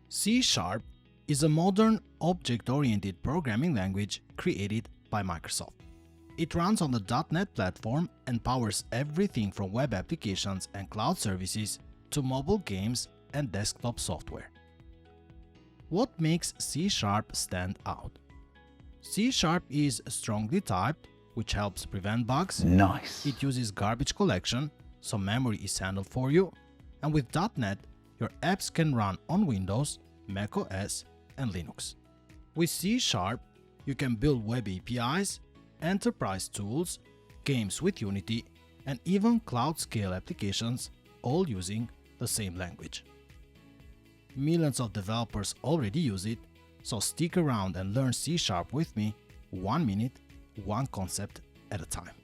C# is a modern object-oriented programming language created by Microsoft. It runs on the .NET platform and powers everything from web applications and cloud services to mobile games and desktop software. What makes C# stand out? C# is strongly typed, which helps prevent bugs. Nice. It uses garbage collection, so memory is handled for you. And with .NET, your apps can run on Windows, macOS, and Linux. With C#, you can build web APIs, enterprise tools, games with Unity, and even cloud-scale applications, all using the same language. Millions of developers already use it, so stick around and learn C# with me, 1 minute, one concept at a time.